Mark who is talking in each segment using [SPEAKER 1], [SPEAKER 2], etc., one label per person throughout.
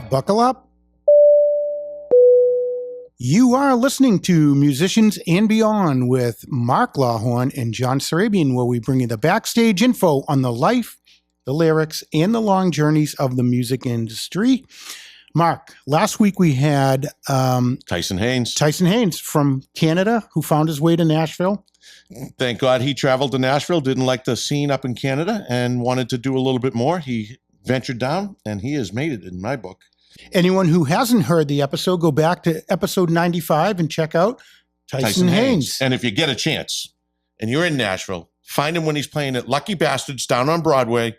[SPEAKER 1] Buckle up. You are listening to Musicians and Beyond with Mark Lawhorn and Jonn Savannah, where we bring you the backstage info on the life, the lyrics, and the long journeys of the music industry. Mark, last week we had
[SPEAKER 2] Tyson Haynes.
[SPEAKER 1] Tyson Haynes from Canada, who found his way to Nashville.
[SPEAKER 2] Thank God he traveled to Nashville, didn't like the scene up in Canada, and wanted to do a little bit more. He ventured down, and he has made it in my book.
[SPEAKER 1] Anyone who hasn't heard the episode, go back to episode 95 and check out Tyson Haynes.
[SPEAKER 2] And if you get a chance and you're in Nashville, find him when he's playing at Lucky Bastards down on Broadway.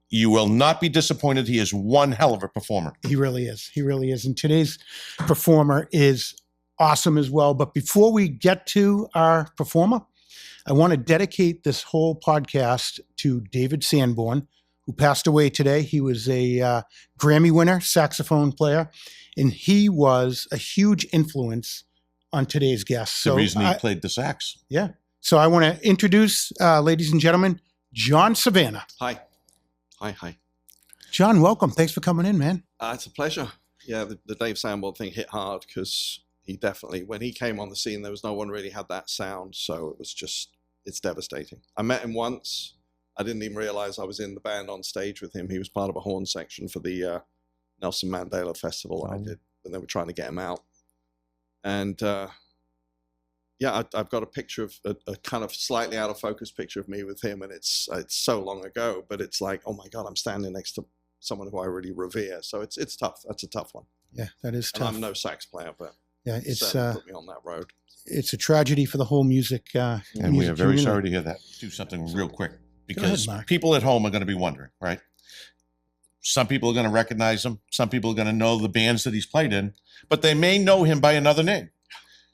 [SPEAKER 2] You will not be disappointed. He is one hell of a performer.
[SPEAKER 1] He really is. He really is. And today's performer is awesome as well. But before we get to our performer, I want to dedicate this whole podcast to David Sanborn, who passed away today. He was a Grammy winner, saxophone player, and he was a huge influence on today's guest.
[SPEAKER 2] The reason he played the sax.
[SPEAKER 1] Yeah. So I want to introduce, ladies and gentlemen, Jonn Savannah.
[SPEAKER 3] Hi. Hi.
[SPEAKER 1] Jonn, welcome. Thanks for coming in, man.
[SPEAKER 3] It's a pleasure. Yeah, the Dave Sanborn thing hit hard because he definitely, when he came on the scene, there was no one really had that sound. So it was just, it's devastating. I met him once. I didn't even realize I was in the band on stage with him. He was part of a horn section for the Nelson Mandela Festival I did when they were trying to get him out. And yeah, I've got a picture of a kind of slightly out of focus picture of me with him, and it's so long ago, but it's like, oh my God, I'm standing next to someone who I really revere. So it's tough. That's a tough one.
[SPEAKER 1] Yeah, that is tough.
[SPEAKER 3] And I'm no sax player, but
[SPEAKER 1] yeah, it's
[SPEAKER 3] put me on that road.
[SPEAKER 1] It's a tragedy for the whole music.
[SPEAKER 2] And we are very sorry to hear that. Do something real quick because people at home are going to be wondering, right? Some people are going to recognize him. Some people are going to know the bands that he's played in, but they may know him by another name.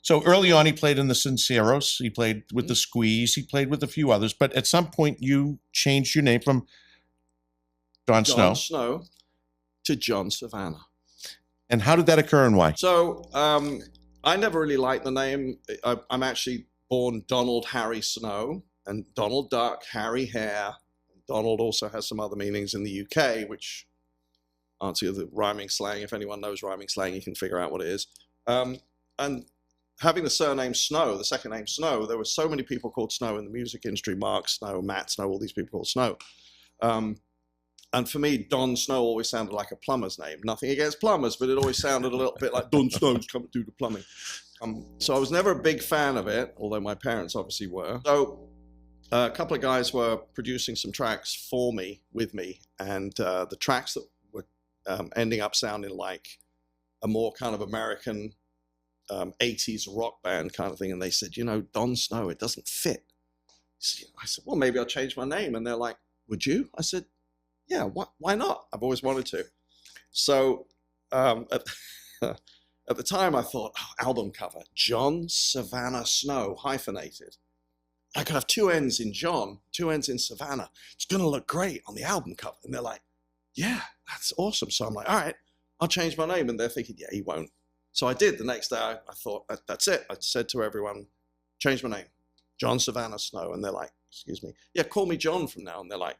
[SPEAKER 2] So early on, he played in the Sinceros. He played with the Squeeze. He played with a few others. But at some point, you changed your name from Jonn
[SPEAKER 3] Snow to Jonn Savannah.
[SPEAKER 2] And how did that occur and why?
[SPEAKER 3] So I never really liked the name. I'm actually born Donald Harry Snow, and Donald Duck, Harry Hare. Donald also has some other meanings in the UK, which answer the rhyming slang. If anyone knows rhyming slang, you can figure out what it is. And having the surname Snow, the second name Snow, there were so many people called Snow in the music industry. Mark Snow, Matt Snow, all these people called Snow. And for me, Don Snow always sounded like a plumber's name. Nothing against plumbers, but it always sounded a little bit like Don Snow's coming to do the plumbing. So I was never a big fan of it, although my parents obviously were. So a couple of guys were producing some tracks for me, with me, and the tracks that were ending up sounding like a more kind of American 80s rock band kind of thing. And they said, Don Snow, it doesn't fit. I said, well, maybe I'll change my name. And they're like, would you? I said, yeah, why not? I've always wanted to. So at the time I thought, album cover, Jonn Savannah Snow, hyphenated. I could have two N's in Jonn, two N's in Savannah. It's going to look great on the album cover. And they're like, yeah, that's awesome. So I'm like, all right, I'll change my name. And they're thinking, yeah, he won't. So I did. The next day, I thought, that's it. I said to everyone, change my name, Jonn Savannah Snow. And they're like, excuse me. Yeah, call me John from now. And they're like,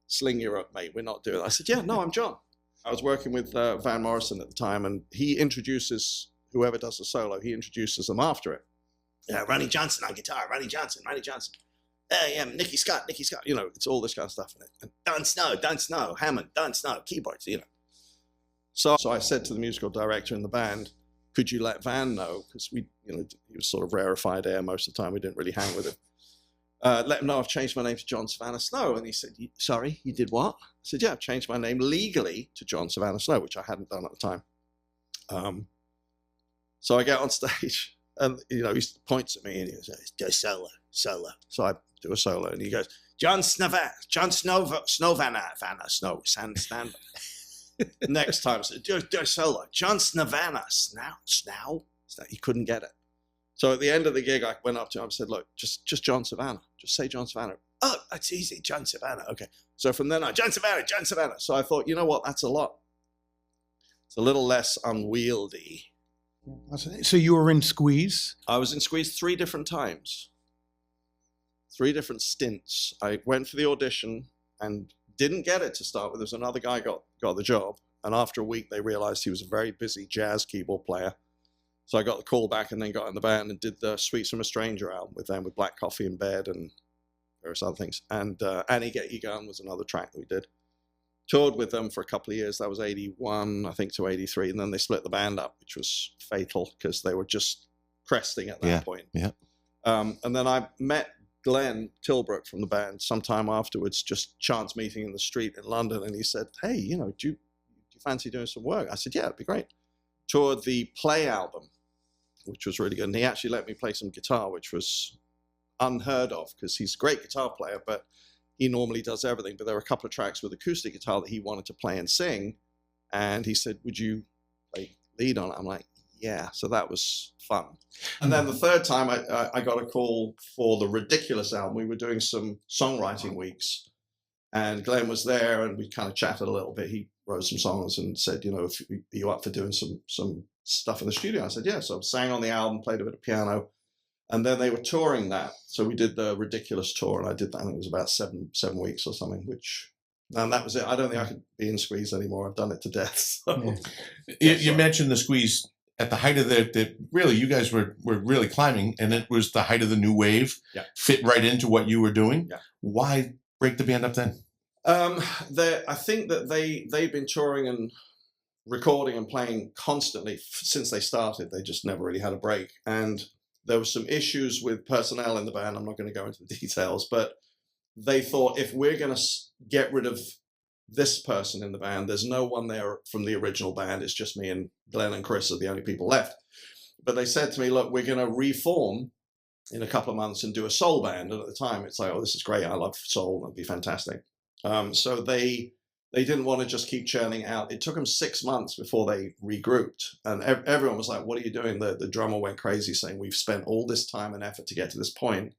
[SPEAKER 3] sling your up, mate. We're not doing it. I said, yeah, no, I'm John. I was working with Van Morrison at the time, and he introduces whoever does the solo, he introduces them after it. Yeah, Ronnie Johnson on guitar, Ronnie Johnson. Yeah, Nicky Scott. It's all this kind of stuff in it. And Don Snow, Hammond, Don Snow, keyboards, So I said to the musical director in the band, could you let Van know? Because he was sort of rarefied air most of the time. We didn't really hang with him. Let him know I've changed my name to Jonn Savannah Snow. And he said, sorry, you did what? I said, yeah, I've changed my name legally to Jonn Savannah Snow, which I hadn't done at the time. So I get on stage and, he points at me and he goes, do a solo. So I do a solo and he goes, Jonn stand. Next time, I said, do a solo. Jonn Savannah, Snow. He couldn't get it. So at the end of the gig, I went up to him and said, look, just Jonn Savannah. Just say Jonn Savannah. Oh, that's easy, Jonn Savannah. Okay. So from then on, Jonn Savannah. So I thought, you know what? That's a lot. It's a little less unwieldy.
[SPEAKER 1] So you were in Squeeze?
[SPEAKER 3] I was in Squeeze 3 different times. 3 different stints. I went for the audition and didn't get it to start with. There was another guy got the job. And after a week, they realized he was a very busy jazz keyboard player. So I got the call back and then got in the band and did the Sweets from a Stranger album with them, with Black Coffee in Bed and various other things. And Annie Get You Gone was another track that we did. Toured with them for a couple of years. That was 81, I think, to 83. And then they split the band up, which was fatal because they were just cresting at that point.
[SPEAKER 2] Yeah.
[SPEAKER 3] And then I met Glenn Tilbrook from the band sometime afterwards, just chance meeting in the street in London. And he said, hey, you know, do you fancy doing some work? I said, yeah, it'd be great. Toured the Play album, which was really good. And he actually let me play some guitar, which was unheard of because he's a great guitar player, but he normally does everything. But there were a couple of tracks with acoustic guitar that he wanted to play and sing. And he said, would you play lead on it? I'm like, yeah. So that was fun. And then the third time I got a call for the Ridiculous album. We were doing some songwriting weeks and Glenn was there and we kind of chatted a little bit. He wrote some songs and said, you know, are you up for doing some stuff in the studio? I said, yeah. So I sang on the album, played a bit of piano. And then they were touring that. So we did the Ridiculous tour and I did that. I think it was about seven weeks or something, and that was it. I don't think I could be in Squeeze anymore. I've done it to death. So.
[SPEAKER 2] Yeah. You mentioned the Squeeze at the height of really, you guys were really climbing and it was the height of the new wave.
[SPEAKER 3] Yeah.
[SPEAKER 2] Fit right into what you were doing.
[SPEAKER 3] Yeah.
[SPEAKER 2] Why break the band up then?
[SPEAKER 3] I think that they've been touring and recording and playing constantly since they started. They just never really had a break. And there were some issues with personnel in the band. I'm not going to go into the details, but they thought if we're going to get rid of this person in the band, there's no one there from the original band. It's just me and Glenn and Chris are the only people left. But they said to me, look, we're going to reform in a couple of months and do a soul band. And at the time, it's like, oh, this is great. I love soul. That'd be fantastic. So they didn't want to just keep churning out. It took them 6 months before they regrouped. And everyone was like, what are you doing? The drummer went crazy saying, we've spent all this time and effort to get to this point,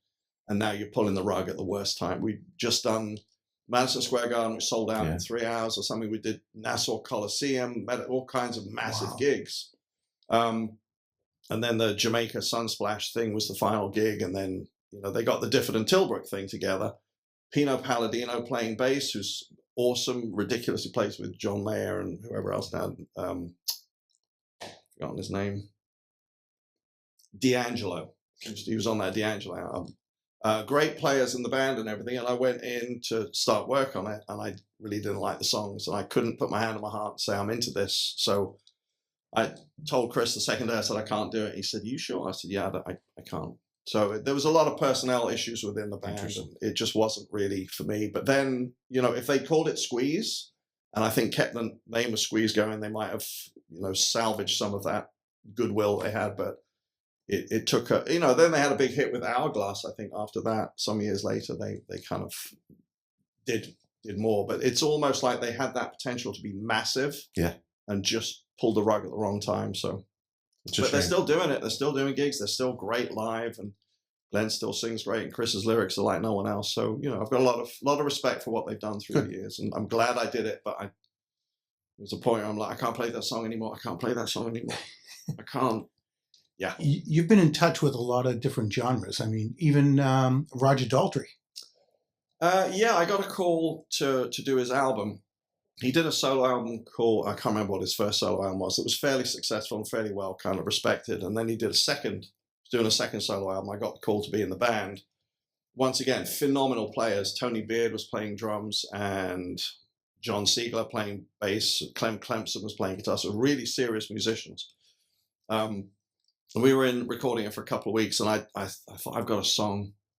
[SPEAKER 3] and now you're pulling the rug at the worst time. We'd just done Madison Square Garden, which sold out in 3 hours or something. We did Nassau Coliseum, all kinds of massive gigs. And then the Jamaica Sunsplash thing was the final gig. And then, you know, they got the Difford and Tilbrook thing together. Pino Palladino playing bass, who's awesome, ridiculous. He plays with John Mayer and whoever else now. Forgotten his name. D'Angelo. He was on that D'Angelo album. Great players in the band and everything. And I went in to start work on it, and I really didn't like the songs, and I couldn't put my hand on my heart and say I'm into this. So I told Chris the second day, I said, I can't do it. He said, you sure? I said, yeah, I can't. So there was a lot of personnel issues within the band, and it just wasn't really for me. But then, you know, if they called it Squeeze, and I think kept the name of Squeeze going, they might have, you know, salvaged some of that goodwill they had. But it took a, you know, then they had a big hit with Hourglass. I think after that, some years later, they kind of did more. But it's almost like they had that potential to be massive, and just pulled the rug at the wrong time. So. But they're still doing it. They're still doing gigs. They're still great live, and Glenn still sings great, and Chris's lyrics are like no one else. So, you know, I've got a lot of respect for what they've done through the years, and I'm glad I did it. But there was a point where I'm like, I can't play that song anymore. I can't play that song anymore. I can't. Yeah.
[SPEAKER 1] You've been in touch with a lot of different genres. I mean, even Roger Daltrey.
[SPEAKER 3] Yeah, I got a call to do his album. He did a solo album called, I can't remember what his first solo album was. It was fairly successful and fairly well kind of respected. And then he did doing a second solo album. I got the call to be in the band. Once again, phenomenal players. Tony Beard was playing drums and John Siegler playing bass. Clem Clemson was playing guitar. So really serious musicians. And we were in recording it for a couple of weeks, and I thought, I've got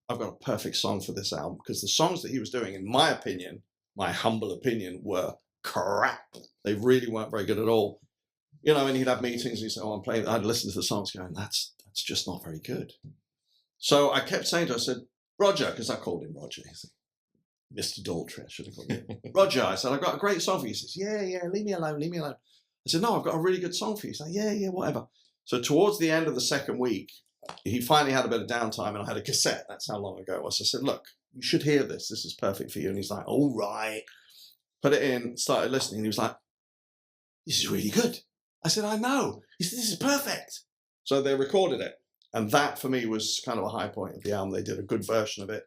[SPEAKER 3] a perfect song for this album, because the songs that he was doing, in my opinion, my humble opinion, were crap. They really weren't very good at all. You know, and he'd have meetings and he'd say, oh, I'm playing. I'd listen to the songs going, that's just not very good. So I kept saying to him, I said, Roger, because I called him Roger. He said, Mr. Daltrey, I should have called him. Roger, I said, I've got a great song for you. He says, yeah, leave me alone. I said, no, I've got a really good song for you. He's like, yeah, whatever. So towards the end of the second week, he finally had a bit of downtime, and I had a cassette. That's how long ago it was. I said, look, you should hear this. This is perfect for you. And he's like, all right. Put it in, started listening. And he was like, this is really good. I said, I know. He said, this is perfect. So they recorded it. And that, for me, was kind of a high point of the album. They did a good version of it,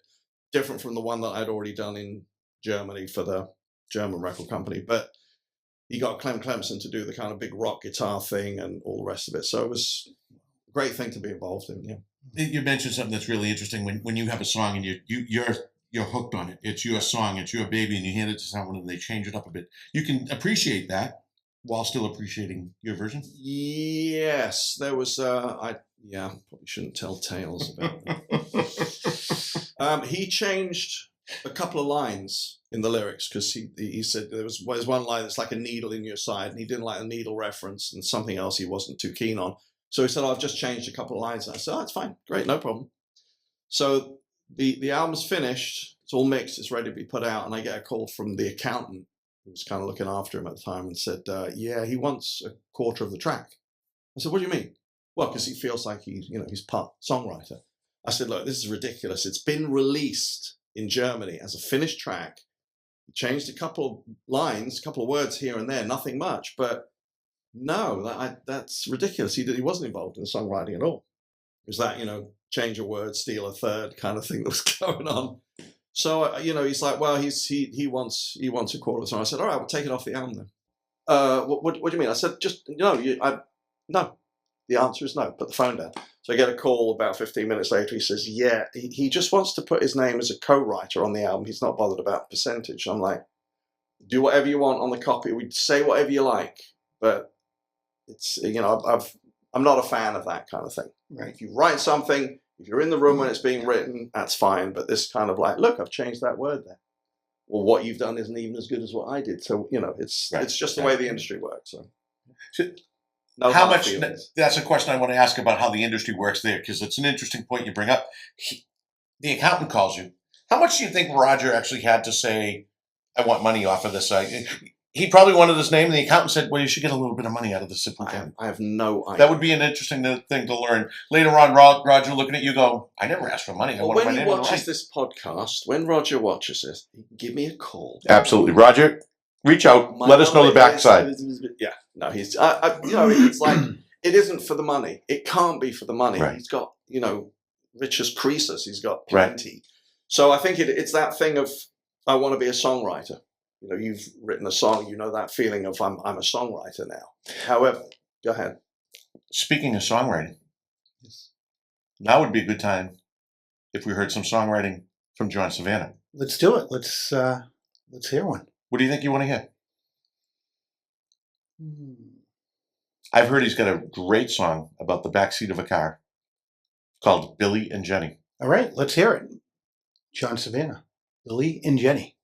[SPEAKER 3] different from the one that I'd already done in Germany for the German record company. But he got Clem Clemson to do the kind of big rock guitar thing and all the rest of it. So it was a great thing to be involved in. Yeah.
[SPEAKER 2] You mentioned something that's really interesting when you have a song and you're hooked on it. It's your song, it's your baby, and you hand it to someone and they change it up a bit. You can appreciate that while still appreciating your version.
[SPEAKER 3] Yes, there was. Probably shouldn't tell tales about that. He changed a couple of lines in the lyrics because he said there's one line that's like a needle in your side, and he didn't like the needle reference, and something else he wasn't too keen on. So he said, I've just changed a couple of lines. And I said, oh, it's fine. Great, no problem. So the album's finished. It's all mixed. It's ready to be put out. And I get a call from the accountant who was kind of looking after him at the time and said, yeah, he wants a quarter of the track. I said, what do you mean? Well, because he feels like he's part songwriter. I said, look, this is ridiculous. It's been released in Germany as a finished track. He changed a couple of lines, a couple of words here and there, nothing much, but no, that's ridiculous. He wasn't involved in songwriting at all. It was that, change a word, steal a third kind of thing that was going on. So, he's like, well, he wants a quarter. So I said, all right, we'll take it off the album then. What do you mean? I said, just, no. The answer is no. Put the phone down. So I get a call about 15 minutes later. He says, yeah, he just wants to put his name as a co-writer on the album. He's not bothered about percentage. I'm like, do whatever you want on the copy. We say whatever you like, but it's, I'm not a fan of that kind of thing.
[SPEAKER 1] Right.
[SPEAKER 3] If you write something, if you're in the room when it's being written, that's fine. But this kind of like, look, I've changed that word there. Well, what you've done isn't even as good as what I did. So, it's just the way the industry works. So. No,
[SPEAKER 2] how much? That's a question I want to ask about how the industry works there, because it's an interesting point you bring up. The accountant calls you. How much do you think Roger actually had to say, I want money off of this? He probably wanted his name, and the accountant said, well, you should get a little bit of money out of this.
[SPEAKER 3] I have no idea.
[SPEAKER 2] That would be an interesting thing to learn. Later on, Roger looking at you go, I never asked for money.
[SPEAKER 3] Well, when he watches this podcast, when Roger watches this, give me a call.
[SPEAKER 2] Absolutely. Roger, reach out. Let us know the backside.
[SPEAKER 3] Yeah. No, he's, it's like, it isn't for the money. It can't be for the money.
[SPEAKER 2] Right.
[SPEAKER 3] He's got, rich as Croesus. He's got plenty. Right. So I think it's that thing of, I want to be a songwriter. You've written a song, that feeling of I'm a songwriter now. However, go ahead. Speaking
[SPEAKER 2] of songwriting, now would be a good time if we heard some songwriting from Jonn Savannah.
[SPEAKER 1] Let's do it. Let's hear one.
[SPEAKER 2] What do you think you want to hear? I've heard he's got a great song about the backseat of a car called Billy and Jenny.
[SPEAKER 1] All right, let's hear it. Jonn Savannah, Billy and Jenny.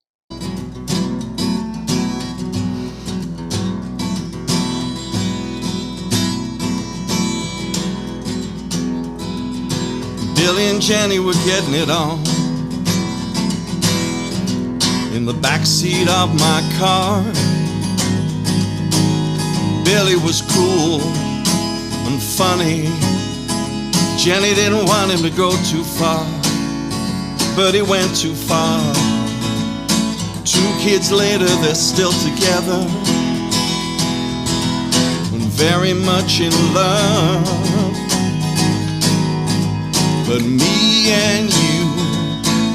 [SPEAKER 3] Billy and Jenny were getting it on in the backseat of my car. Billy was cool and funny. Jenny didn't want him to go too far, but he went too far. 2 kids later, they're still together and very much in love. But me and you,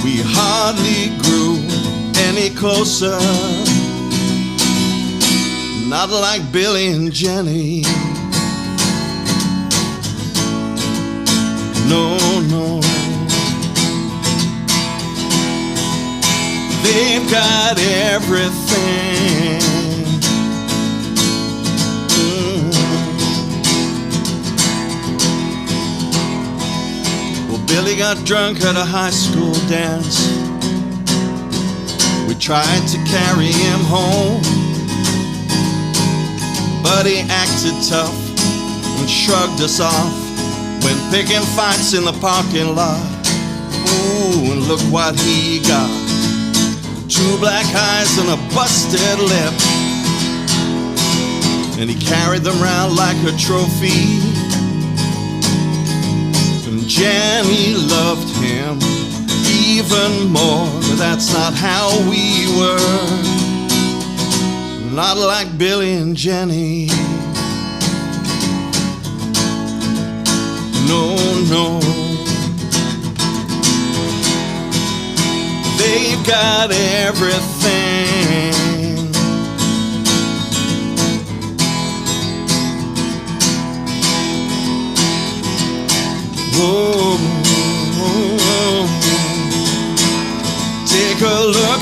[SPEAKER 3] we hardly grew any closer. Not like Billy and Jenny. No, no. They've got everything. Billy got drunk at a high school dance. We tried to carry him home, but he acted tough and shrugged us off when picking fights in the parking lot. Ooh, and look what he got. 2 black eyes and a busted lip, and he carried them around like a trophy. Jenny loved him even more, but that's not how we were. Not like Billy and Jenny. No, no. They've got everything.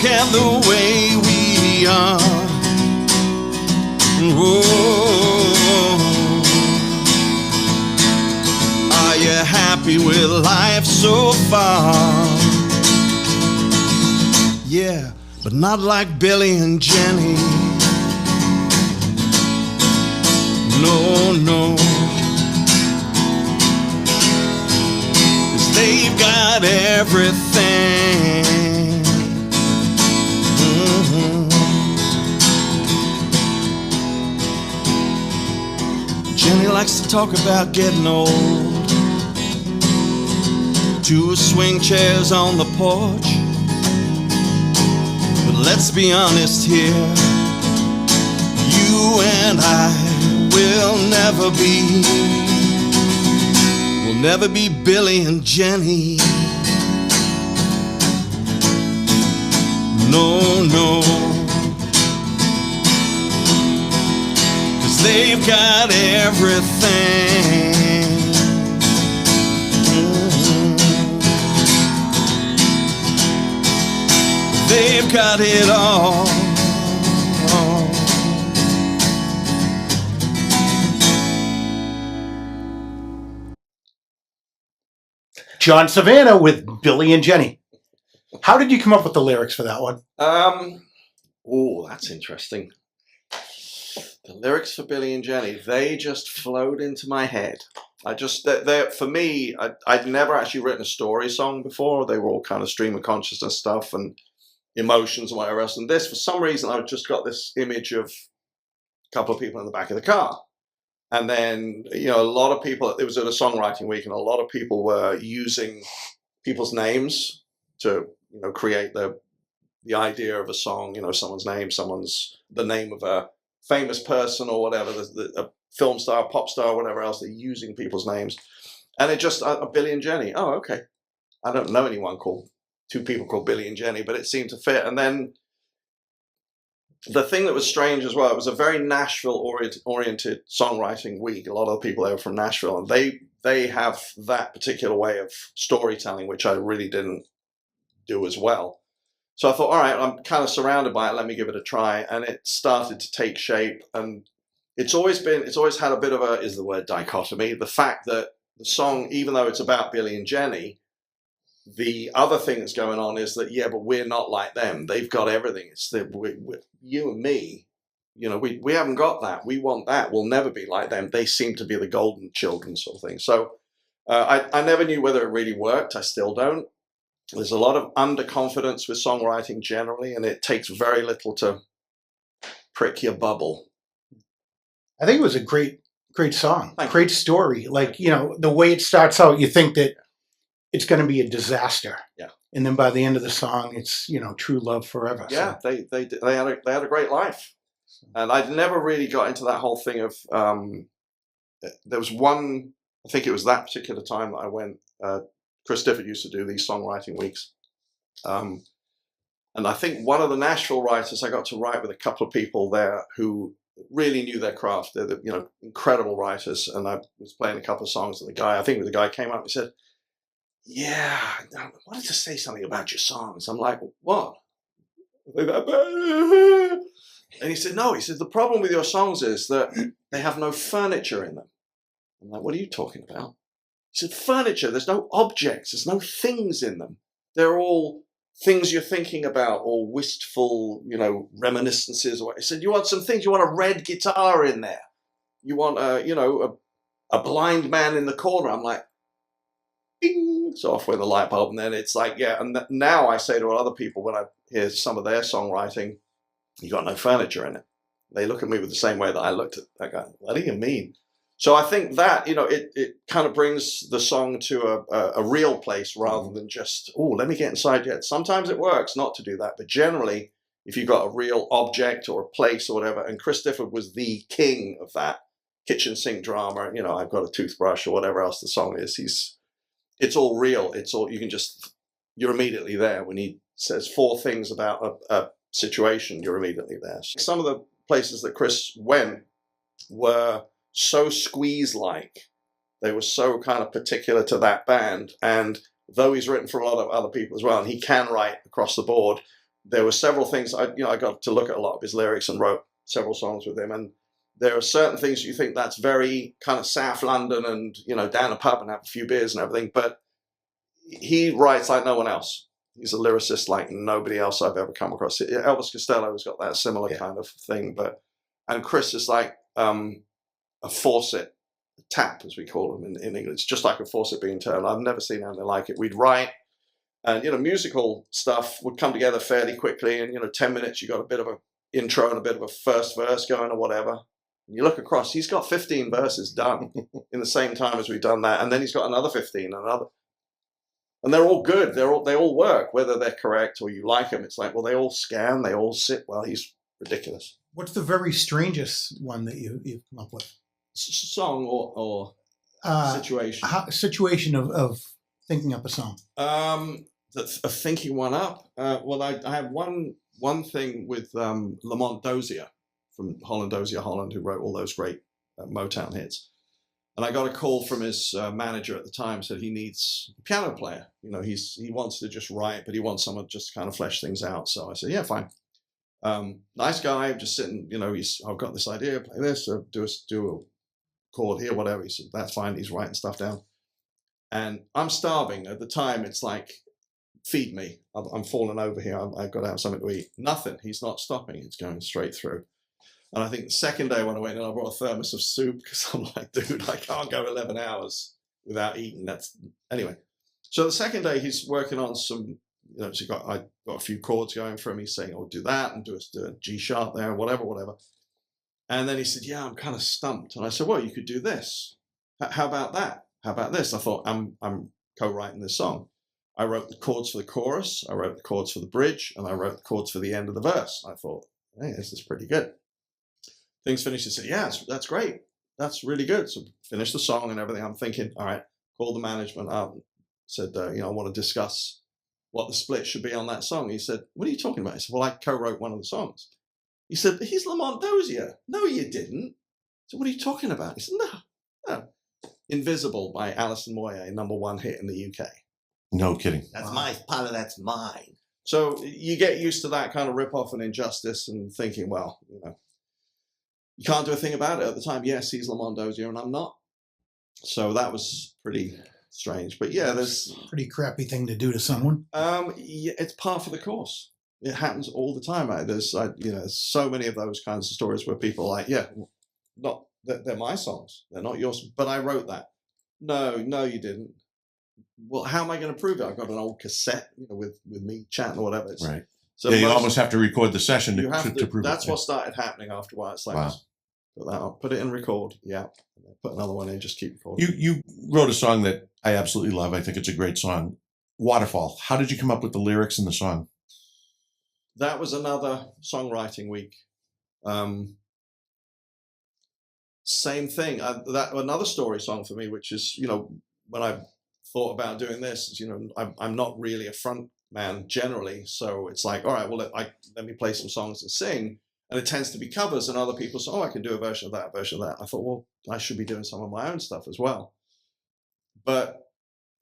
[SPEAKER 3] look at the way we are. Whoa. Are you happy with life so far? Yeah, but not like Billy and Jenny. No, no. 'Cause they've got everything. Jenny likes to talk about getting old. 2 swing chairs on the porch. But let's be honest here, you and I will never be Billy and Jenny. No, no. They've got everything. They've got it all.
[SPEAKER 1] Jonn Savannah with Billy and Jenny. How did you come up with the lyrics for that one?
[SPEAKER 3] Oh, that's interesting. The lyrics for Billy and Jenny, they just flowed into my head. For me, I'd never actually written a story song before. They were all kind of stream of consciousness stuff and emotions and whatever else. And this, for some reason, I've just got this image of a couple of people in the back of the car. And then, a lot of people, it was at a songwriting week, and a lot of people were using people's names to, create the idea of a song, someone's name, the name of a famous person or whatever, a film star, pop star, whatever else, they're using people's names. And it just, Billy and Jenny. Oh, okay. I don't know anyone called, 2 people called Billy and Jenny, but it seemed to fit. And then the thing that was strange as well, it was a very Nashville-oriented songwriting week. A lot of the people there were from Nashville, and they have that particular way of storytelling, which I really didn't do as well. So I thought, all right, I'm kind of surrounded by it. Let me give it a try. And it started to take shape. And it's always had a bit of is the word dichotomy. The fact that the song, even though it's about Billy and Jenny, the other thing that's going on is that, yeah, but we're not like them. They've got everything. It's you and me. We haven't got that. We want that. We'll never be like them. They seem to be the golden children sort of thing. So I never knew whether it really worked. I still don't. There's a lot of underconfidence with songwriting generally, and it takes very little to prick your bubble.
[SPEAKER 1] I think it was a great song, great story. Like, the way it starts out, you think that it's going to be a disaster.
[SPEAKER 3] Yeah.
[SPEAKER 1] And then by the end of the song, it's, true love forever.
[SPEAKER 3] Yeah,
[SPEAKER 1] so.
[SPEAKER 3] they had a great life. And I'd never really got into that whole thing of, there was one, I think it was that particular time that I went, Chris Difford used to do these songwriting weeks. And I think one of the Nashville writers, I got to write with a couple of people there who really knew their craft. They're incredible writers. And I was playing a couple of songs, and the guy came up and he said, yeah, I wanted to say something about your songs. I'm like, what? And he said, no, the problem with your songs is that they have no furniture in them. I'm like, what are you talking about? He said, furniture, there's no objects, there's no things in them. They're all things you're thinking about, or wistful, reminiscences. He said, you want some things, you want a red guitar in there. You want, a blind man in the corner. I'm like, bing, it's off with a light bulb. And then it's like, yeah. And now I say to other people when I hear some of their songwriting, you got no furniture in it. They look at me with the same way that I looked at that guy. What do you mean? So I think that, it kind of brings the song to a real place rather than just, let me get inside yet. Sometimes it works not to do that. But generally, if you've got a real object or a place or whatever, and Chris Difford was the king of that kitchen sink drama, I've got a toothbrush or whatever else the song is. It's all real. It's all, you're immediately there. When he says 4 things about a situation, you're immediately there. Some of the places that Chris went were so Squeeze-like. They were so kind of particular to that band. And though he's written for a lot of other people as well, and he can write across the board, there were several things. I got to look at a lot of his lyrics and wrote several songs with him. And there are certain things you think that's very kind of South London and, down a pub and have a few beers and everything. But he writes like no one else. He's a lyricist like nobody else I've ever come across. Elvis Costello has got that similar kind of thing. And Chris is like a faucet, a tap, as we call them in England. It's just like a faucet being turned. I've never seen anything like it. We'd write, and musical stuff would come together fairly quickly. And 10 minutes, you got a bit of an intro and a bit of a first verse going or whatever. And you look across, he's got 15 verses done in the same time as we've done that, and then he's got another 15, and they're all good. They all work, whether they're correct or you like them. It's like, well, they all scan, they all sit well. He's ridiculous. What's
[SPEAKER 1] the very strangest one that you've come up with?
[SPEAKER 3] Song or situation?
[SPEAKER 1] Situation of thinking up a song.
[SPEAKER 3] Of thinking one up. Well, I have one thing with Lamont Dozier from Dozier Holland, who wrote all those great Motown hits. And I got a call from his manager at the time, said he needs a piano player. He wants to just write, but he wants someone just to kind of flesh things out. So I said, yeah, fine. Nice guy, just sitting, I've got this idea, play this, or do a chord here, whatever. He said, that's fine. He's writing stuff down. And I'm starving. At the time, it's like, feed me. I'm falling over here. I've got to have something to eat. Nothing. He's not stopping. It's going straight through. And I think the second day when I went in, I brought a thermos of soup because I'm like, dude, I can't go 11 hours without eating. Anyway. So the second day he's working on some, I got a few chords going for him. He's saying, oh, do that and do a G sharp there, whatever. And then he said, yeah, I'm kind of stumped. And I said, well, you could do this. How about that? How about this? I thought, I'm co-writing this song. I wrote the chords for the chorus. I wrote the chords for the bridge, and I wrote the chords for the end of the verse. I thought, hey, this is pretty good. Things finished. He said, yeah, that's great. That's really good. So finished the song and everything. I'm thinking, all right, called the management up. Said, I want to discuss what the split should be on that song. He said, what are you talking about? I said, well, I co-wrote one of the songs. He said, but he's Lamont Dozier. No, you didn't. So what are you talking about? He said, no. Invisible by Alison Moyet, #1 hit in the UK.
[SPEAKER 2] No kidding.
[SPEAKER 3] That's my part of that's mine. So you get used to that kind of rip-off and injustice and thinking, well, you can't do a thing about it at the time. Yes, he's Lamont Dozier and I'm not. So that was pretty strange. But yeah, there's
[SPEAKER 1] pretty crappy thing to do to someone.
[SPEAKER 3] Yeah, it's par for the course. It happens all the time. There's so many of those kinds of stories where people are like, yeah, they're my songs. They're not yours. But I wrote that. No, you didn't. Well, how am I going to prove it? I've got an old cassette, with me chatting or whatever.
[SPEAKER 2] Right. So you almost have to record the session to prove it.
[SPEAKER 3] That's what started happening after a while. It's like, wow. Put that up, put it in record. Yeah. Put another one in, just keep recording.
[SPEAKER 2] You wrote a song that I absolutely love. I think it's a great song. Waterfall. How did you come up with the lyrics in the song?
[SPEAKER 3] That was another songwriting week. Same thing. Another story song for me, which is, when I thought about doing this, I'm not really a front man generally. So it's like, all right, well, let me play some songs and sing. And it tends to be covers, and other people say, oh, I can do a version of that, version of that. I thought, well, I should be doing some of my own stuff as well. But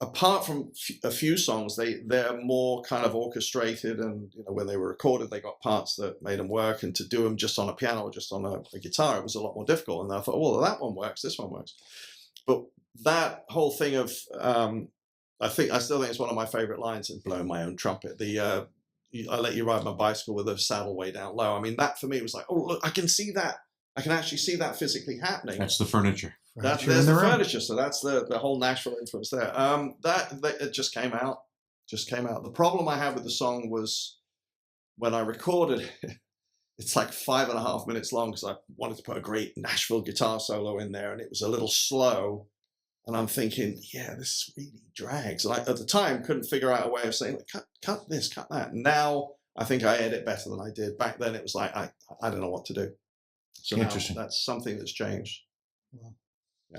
[SPEAKER 3] apart from a few songs, they're more kind of orchestrated, and when they were recorded, they got parts that made them work. And to do them just on a piano or just on a guitar, it was a lot more difficult. And I thought, well, that one works, this one works. But that whole thing of, I still think it's one of my favorite lines in Blowing My Own Trumpet. I let you ride my bicycle with a saddle way down low. I mean, that for me was like, oh, look, I can see that. I can actually see that physically happening.
[SPEAKER 2] That's the furniture.
[SPEAKER 3] There's the furniture. So that's the whole Nashville influence there. That it just came out. The problem I had with the song was when I recorded it, it's like 5.5 minutes long because I wanted to put a great Nashville guitar solo in there, and it was a little slow. And I'm thinking, yeah, this really drags. And I, at the time, couldn't figure out a way of saying, cut this, cut that. Now, I think I edit better than I did. Back then, it was like, I don't know what to do. So interesting. Now, that's something that's changed.
[SPEAKER 2] Yeah.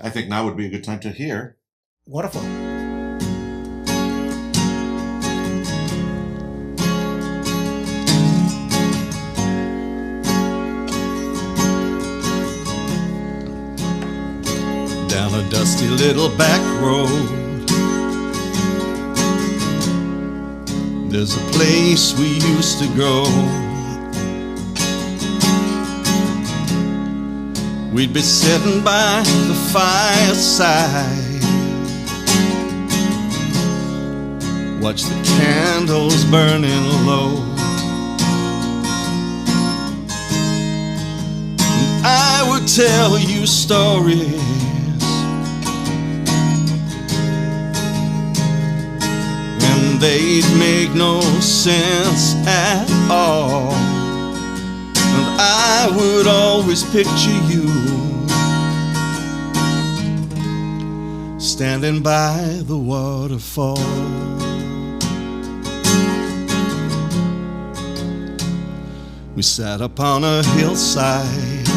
[SPEAKER 2] I think now would be a good time to hear.
[SPEAKER 1] Wonderful.
[SPEAKER 4] Down a dusty little back road, There's a place we used to go. We'd be sitting by the fireside, watch the candles burning low. And I would tell you stories and they'd make no sense at all. And I would always picture you standing by the waterfall. We sat upon a hillside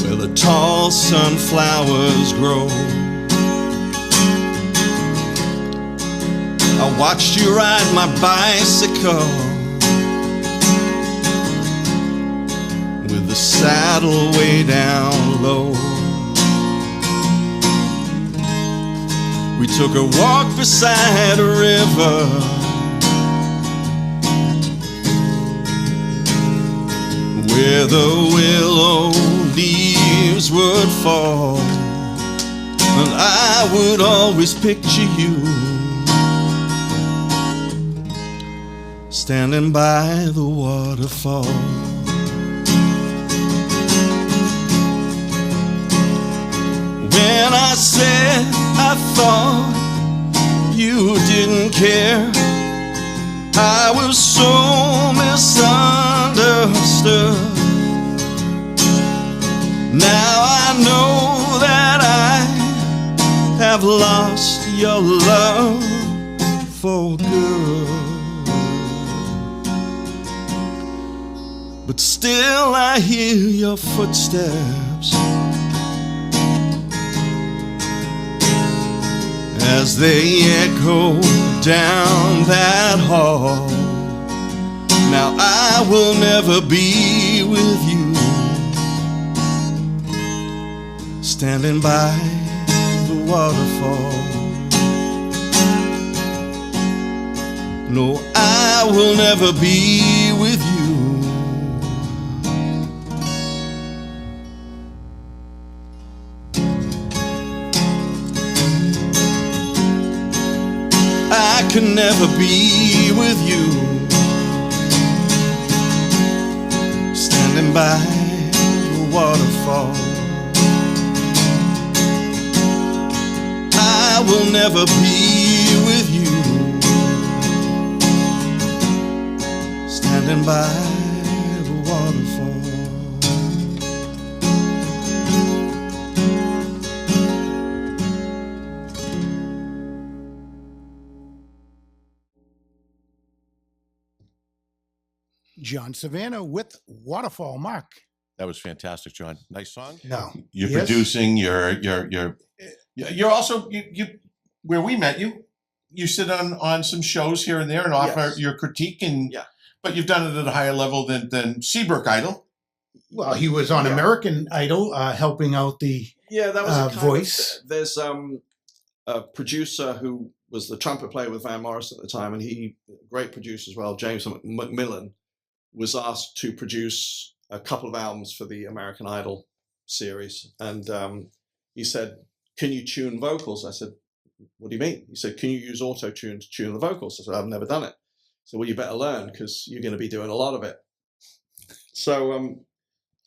[SPEAKER 4] where the tall sunflowers grow. I watched you ride my bicycle with the saddle way down low. We took a walk beside a river where the willow leaves would fall, and I would always picture you standing by the waterfall. When I said I thought you didn't care, I was so misunderstood. Now I know that I have lost your love for good. But still I hear your footsteps as they echo down that hall. Now I will never be with you, standing by the waterfall. No, I will never be with you. I can never be with you, standing by the waterfall. I will never be with you, standing by the waterfall.
[SPEAKER 1] Jonn Savannah with Waterfall. Mark.
[SPEAKER 2] That was fantastic, John. Nice song.
[SPEAKER 1] No.
[SPEAKER 2] You're
[SPEAKER 1] Yes.
[SPEAKER 2] producing. You're also you. Where we met you, you sit on some shows here and there and offer
[SPEAKER 3] Yes.
[SPEAKER 2] your critique, and
[SPEAKER 3] Yeah.
[SPEAKER 2] but you've done it at a higher level than Seabrook Idol.
[SPEAKER 1] Well, he was on
[SPEAKER 3] Yeah.
[SPEAKER 1] American Idol, helping out the
[SPEAKER 3] Yeah, that was a kind
[SPEAKER 1] voice.
[SPEAKER 3] of, there's a producer who was the trumpet player with Van Morrison at the time, and he, great producer as well, James McMillan, was asked to produce a couple of albums for the American Idol series. And he said, can you tune vocals? I said, what do you mean? He said, can you use auto-tune to tune the vocals? I said, I've never done it. So, well, you better learn because you're going to be doing a lot of it. So, and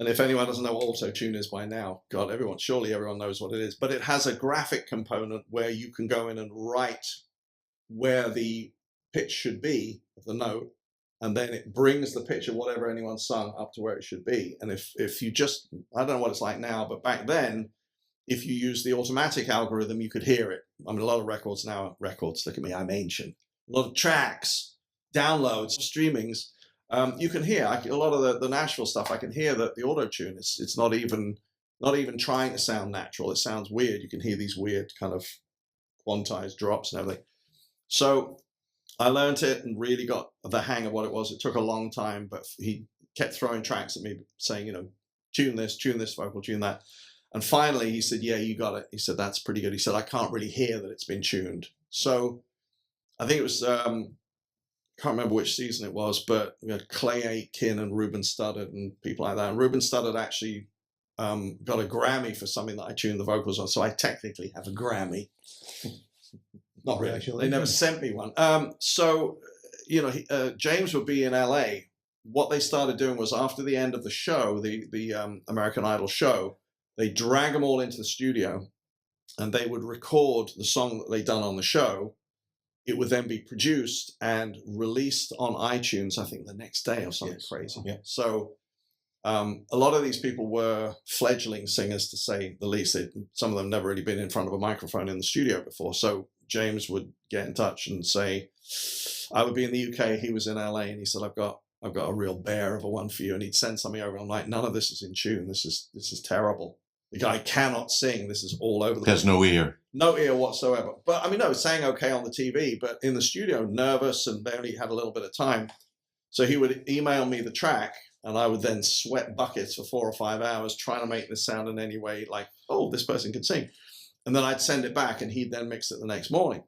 [SPEAKER 3] if anyone doesn't know what auto-tune is by now, God, surely everyone knows what it is. But it has a graphic component where you can go in and write where the pitch should be of the note, and then it brings the pitch of whatever anyone sung up to where it should be. And if you just, I don't know what it's like now, but back then, if you use the automatic algorithm, you could hear it. I mean, a lot of records now, look at me, I'm ancient. A lot of tracks, downloads, streamings, you can hear, a lot of the Nashville stuff, I can hear that the auto-tune, it's not even trying to sound natural. It sounds weird. You can hear these weird kind of quantized drops and everything. So I learned it and really got the hang of what it was. It took a long time, but he kept throwing tracks at me saying, tune this vocal, tune that. And finally he said, yeah, you got it. He said, that's pretty good. He said, I can't really hear that it's been tuned. So I think it was, can't remember which season it was, but we had Clay Aiken and Ruben Studdard and people like that. And Ruben Studdard actually got a Grammy for something that I tuned the vocals on. So I technically have a Grammy. Not really. They never sent me one. So, James would be in LA. What they started doing was after the end of the show, the American Idol show, they drag them all into the studio and they would record the song that they'd done on the show. It would then be produced and released on iTunes, I think the next day or something crazy.
[SPEAKER 2] Yeah.
[SPEAKER 3] So a lot of these people were fledgling singers, to say the least. Some of them never really been in front of a microphone in the studio before. So James would get in touch and say, I would be in the UK, he was in LA, and he said, I've got a real bear of a one for you. And he'd send something over. I'm like, none of this is in tune. This is terrible. The guy cannot sing. This is all over the place.
[SPEAKER 2] Has no ear.
[SPEAKER 3] No ear whatsoever. But I mean, no, it sang okay on the TV, but in the studio, nervous, and they only had a little bit of time. So he would email me the track, and I would then sweat buckets for 4 or 5 hours trying to make this sound in any way like, oh, this person can sing. And then I'd send it back, and he'd then mix it the next morning,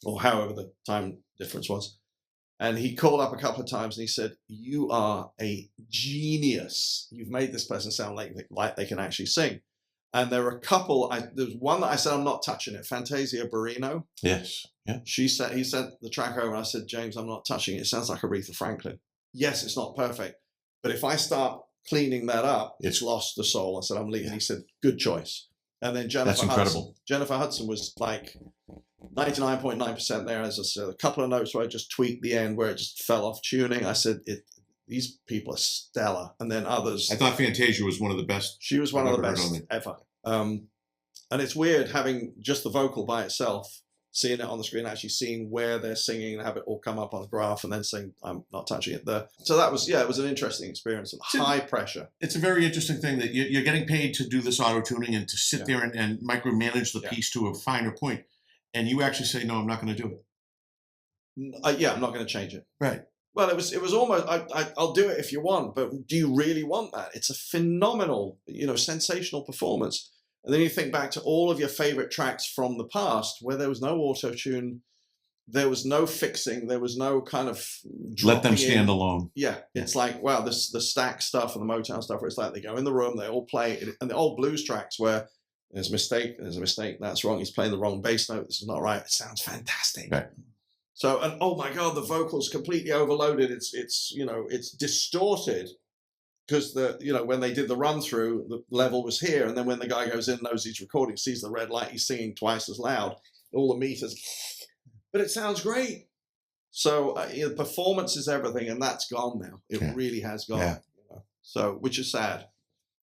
[SPEAKER 3] or however the time difference was. And he called up a couple of times and he said, you are a genius. You've made this person sound like they can actually sing. And there were a couple, there's one that I said, I'm not touching it. Fantasia Barrino.
[SPEAKER 2] Yes. Yeah.
[SPEAKER 3] He sent the track over and I said, James, I'm not touching it. It sounds like Aretha Franklin. Yes, it's not perfect. But if I start cleaning that up, it's lost the soul. I said, I'm leaving. Yeah. He said, good choice. And then Jennifer Hudson was like 99.9% there. As I said, a couple of notes where I just tweaked the end where it just fell off tuning. I said, these people are stellar. And then others.
[SPEAKER 2] I thought Fantasia was one of the best.
[SPEAKER 3] She was one of the best ever. And it's weird having just the vocal by itself, seeing it on the screen, actually seeing where they're singing and have it all come up on a graph and then saying, I'm not touching it there. So that was, it was an interesting experience and high pressure.
[SPEAKER 2] It's a very interesting thing that you're getting paid to do this auto-tuning and to sit there and micromanage the piece to a finer point. And you actually say, no, I'm not going to do it.
[SPEAKER 3] I'm not going to change it.
[SPEAKER 2] Right.
[SPEAKER 3] Well, it was almost, I'll do it if you want, but do you really want that? It's a phenomenal, sensational performance. And then you think back to all of your favorite tracks from the past where there was no auto-tune, there was no fixing, there was no kind of
[SPEAKER 2] let them stand alone.
[SPEAKER 3] Yeah. It's like, wow, the Stax stuff and the Motown stuff where it's like they go in the room, they all play, and the old blues tracks where there's a mistake, that's wrong, he's playing the wrong bass note, this is not right, it sounds fantastic.
[SPEAKER 2] Right.
[SPEAKER 3] So, and oh my God, the vocals completely overloaded. It's distorted because when they did the run through, the level was here. And then when the guy goes in, knows he's recording, sees the red light, he's singing twice as loud, all the meters, but it sounds great. So performance is everything. And that's gone now. It really has gone. Yeah. So, which is sad.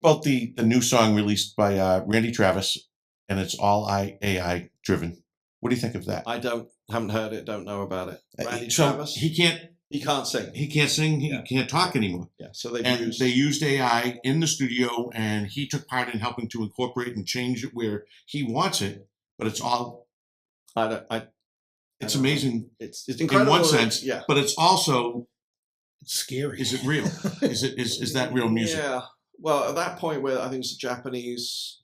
[SPEAKER 2] Well, the new song released by Randy Travis, and it's all AI driven. What do you think of that?
[SPEAKER 3] Haven't heard it, don't know about it. Randy
[SPEAKER 2] so
[SPEAKER 3] Travis?
[SPEAKER 2] He can't sing. He can't talk anymore.
[SPEAKER 3] Yeah. So they
[SPEAKER 2] used AI in the studio, and he took part in helping to incorporate and change it where he wants it. But it's all. It's amazing.
[SPEAKER 3] It's incredible
[SPEAKER 2] in one sense. But it's also
[SPEAKER 1] scary.
[SPEAKER 2] Is it real? is that real music?
[SPEAKER 3] Yeah. Well, at that point where I think it's a Japanese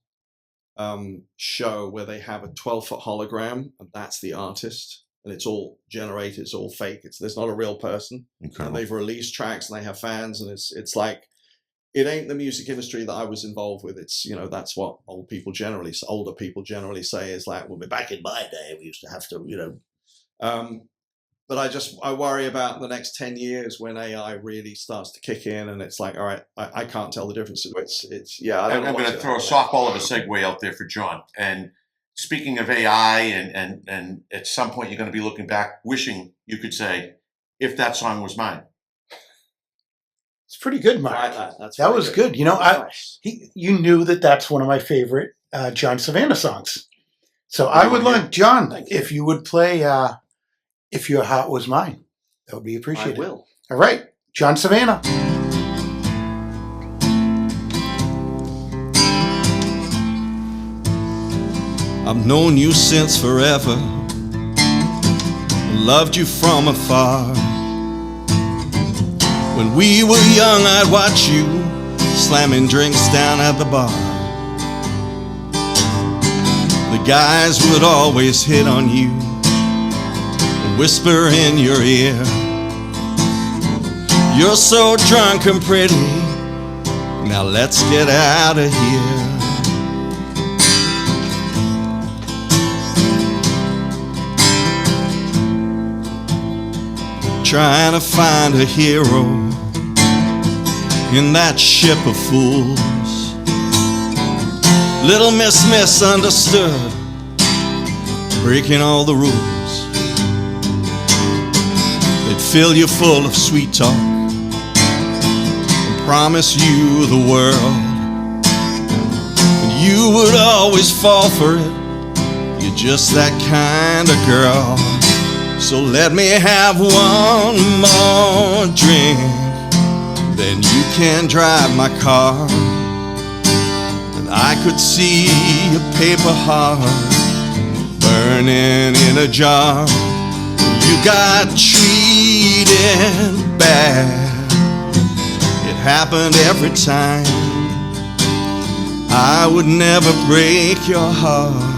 [SPEAKER 3] show where they have a 12-foot hologram and that's the artist and it's all generated, it's all fake, there's not a real person.
[SPEAKER 2] Incredible.
[SPEAKER 3] And they've released tracks and they have fans and it's like it ain't the music industry that I was involved with. It's that's what older people generally say is like, well, back in my day we used to have to but I worry about the next 10 years when AI really starts to kick in and it's like, all right, I can't tell the difference. I'm
[SPEAKER 2] going to throw a softball of a segue out there for Jonn. And speaking of AI and at some point you're going to be looking back, wishing you could say, if that song was mine.
[SPEAKER 1] It's pretty good, Mark.
[SPEAKER 3] That
[SPEAKER 1] was good. You knew that's one of my favorite Jonn Savannah songs. So I would like, Jonn, if you would play If Your Heart Was Mine. That would be appreciated.
[SPEAKER 3] I will.
[SPEAKER 1] All right. Jonn Savannah.
[SPEAKER 4] I've known you since forever, loved you from afar. When we were young, I'd watch you slamming drinks down at the bar. The guys would always hit on you whisper in your ear, you're so drunk and pretty, now let's get out of here. Trying to find a hero in that ship of fools. Little Miss Misunderstood, breaking all the rules. They'd fill you full of sweet talk and promise you the world, and you would always fall for it. You're just that kind of girl. So let me have one more drink, then you can drive my car, and I could see your paper heart burning in a jar. You got treated bad, it happened every time. I would never break your heart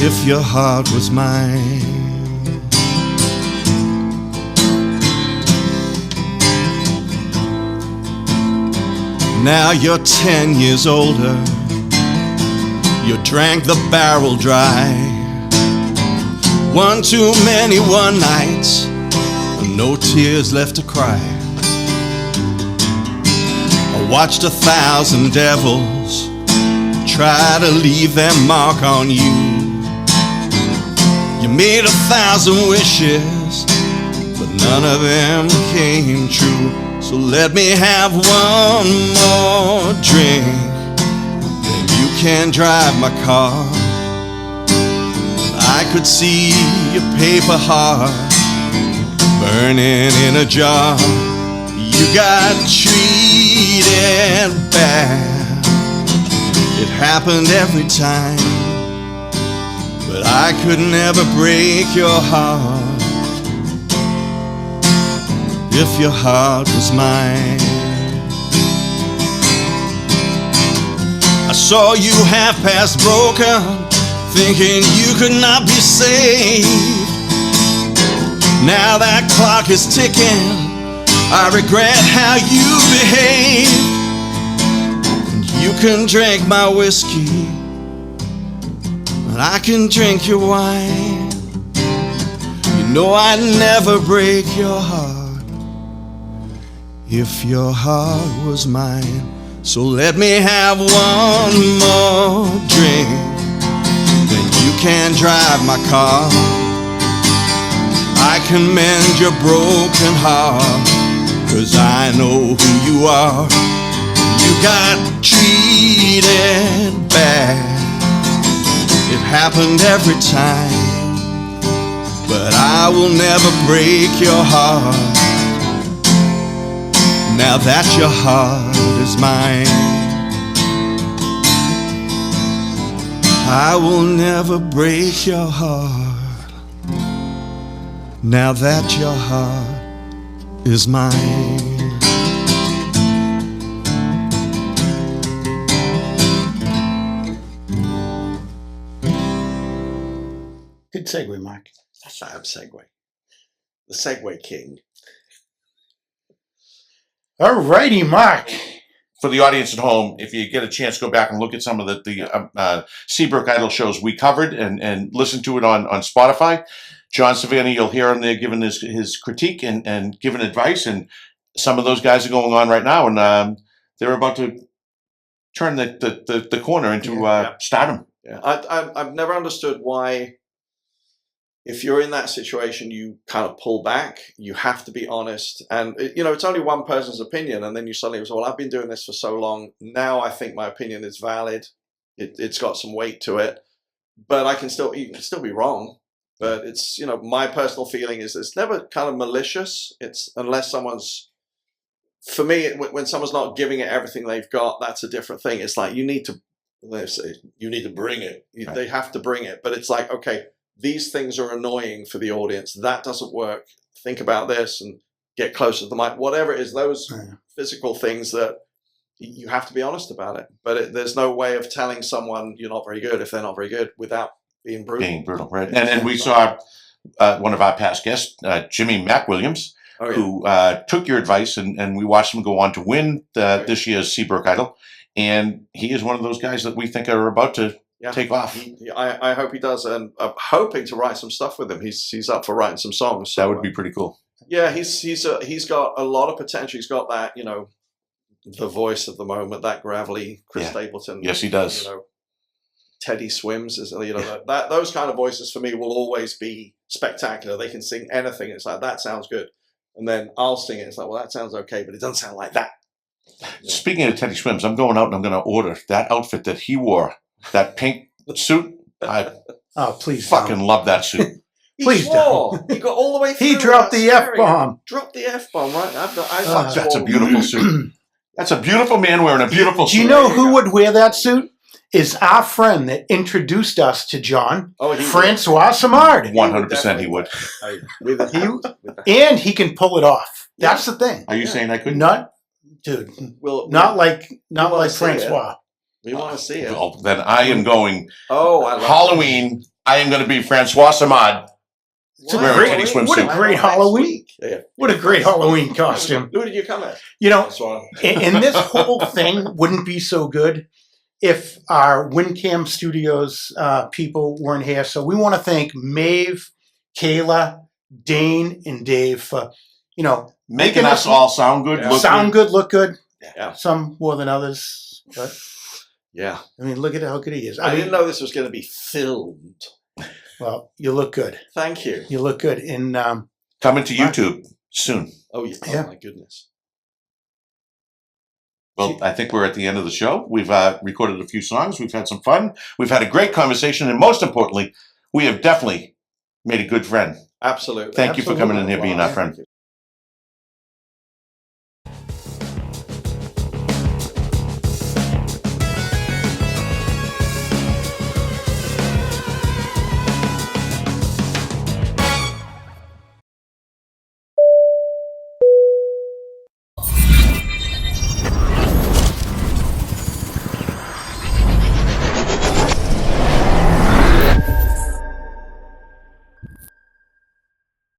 [SPEAKER 4] if your heart was mine. Now you're 10 years older, you drank the barrel dry. One too many one nights, and no tears left to cry. I watched 1,000 devils try to leave their mark on you. You made 1,000 wishes, but none of them came true. So let me have one more drink, then you can drive my car. I could see your paper heart burning in a jar. You got treated bad, it happened every time, but I could never break your heart if your heart was mine. I saw you half-past broken, thinking you could not be saved. Now that clock is ticking, I regret how you behaved. You can drink my whiskey, but I can drink your wine. You know I'd never break your heart if your heart was mine. So let me have one more drink, then you can drive my car. I can mend your broken heart, 'cause I know who you are. You got treated bad, it happened every time, but I will never break your heart now that your heart is mine. I will never break your heart now that your heart is mine.
[SPEAKER 1] Good segue, Mark.
[SPEAKER 3] That's not a segue. The segue king.
[SPEAKER 1] All righty, Mark.
[SPEAKER 2] For the audience at home, if you get a chance, go back and look at some of the Seabrook Idol shows we covered and listen to it on Spotify. Jonn Savannah, you'll hear him there giving his critique and giving advice. And some of those guys are going on right now, and they're about to turn the corner into stardom.
[SPEAKER 3] Yeah, I've never understood why, if you're in that situation, you kind of pull back. You have to be honest. And, it's only one person's opinion. And then you suddenly say, well, I've been doing this for so long. Now I think my opinion is valid. It's got some weight to it. But you can still be wrong. But it's, my personal feeling is it's never kind of malicious. It's unless for me, when someone's not giving it everything they've got, that's a different thing. It's like, you need to bring it.
[SPEAKER 2] Right.
[SPEAKER 3] They have to bring it. But it's like, okay, these things are annoying for the audience. That doesn't work. Think about this and get closer to the mic. Whatever it is, those physical things that you have to be honest about it. But there's no way of telling someone you're not very good if they're not very good without being brutal.
[SPEAKER 2] Right? And we saw one of our past guests, Jimmy McWilliams,
[SPEAKER 3] Oh, yeah.
[SPEAKER 2] who took your advice, and we watched him go on to win this year's Seabrook Idol. And he is one of those guys that we think are about to take off.
[SPEAKER 3] I hope he does, and I'm hoping to write some stuff with him. He's up for writing some songs. So,
[SPEAKER 2] That would be pretty cool.
[SPEAKER 3] Yeah, he's got a lot of potential. He's got that, the voice of the moment, that gravelly Chris Stapleton.
[SPEAKER 2] Yes, he does.
[SPEAKER 3] Teddy Swims is that those kind of voices for me will always be spectacular. They can sing anything. It's like, that sounds good, and then I'll sing it. It's like, well, that sounds okay, but it doesn't sound like that.
[SPEAKER 2] Speaking of Teddy Swims, I'm going out and I'm going to order that outfit that he wore, that pink suit. I
[SPEAKER 1] please
[SPEAKER 2] fucking love that suit.
[SPEAKER 1] Please don't.
[SPEAKER 3] He got all the way through.
[SPEAKER 1] He dropped the F-bomb.
[SPEAKER 3] Dropped the F-bomb, right?
[SPEAKER 2] That's a beautiful suit. That's a beautiful man wearing a beautiful suit.
[SPEAKER 1] Do you know who would wear that suit? Is our friend that introduced us to John, Francois Samard.
[SPEAKER 2] 100% he would.
[SPEAKER 1] And he can pull it off. That's the thing.
[SPEAKER 2] Are you saying I couldn't?
[SPEAKER 1] Not like Francois.
[SPEAKER 3] We want to see it.
[SPEAKER 2] Well, then I am going.
[SPEAKER 3] Oh, I love
[SPEAKER 2] Halloween. I am going to be Francois Samad.
[SPEAKER 1] What a great Halloween! What a great Halloween costume.
[SPEAKER 3] Who did you come at?
[SPEAKER 1] And this whole thing wouldn't be so good if our WinCam Studios people weren't here. So we want to thank Maeve, Kayla, Dane, and Dave for,
[SPEAKER 2] making us all sound good,
[SPEAKER 1] look good.
[SPEAKER 3] Yeah.
[SPEAKER 1] Some more than others. But
[SPEAKER 3] yeah.
[SPEAKER 1] I mean, look at how good he is.
[SPEAKER 3] I didn't know this was going to be filmed.
[SPEAKER 1] Well, you look good.
[SPEAKER 3] Thank you.
[SPEAKER 1] You look good. And
[SPEAKER 2] coming to YouTube soon.
[SPEAKER 3] Oh, yeah. Oh, my goodness.
[SPEAKER 2] Well, I think we're at the end of the show. We've recorded a few songs. We've had some fun. We've had a great conversation. And most importantly, we have definitely made a good friend.
[SPEAKER 3] Absolutely.
[SPEAKER 2] Thank you for coming in here, being our friend.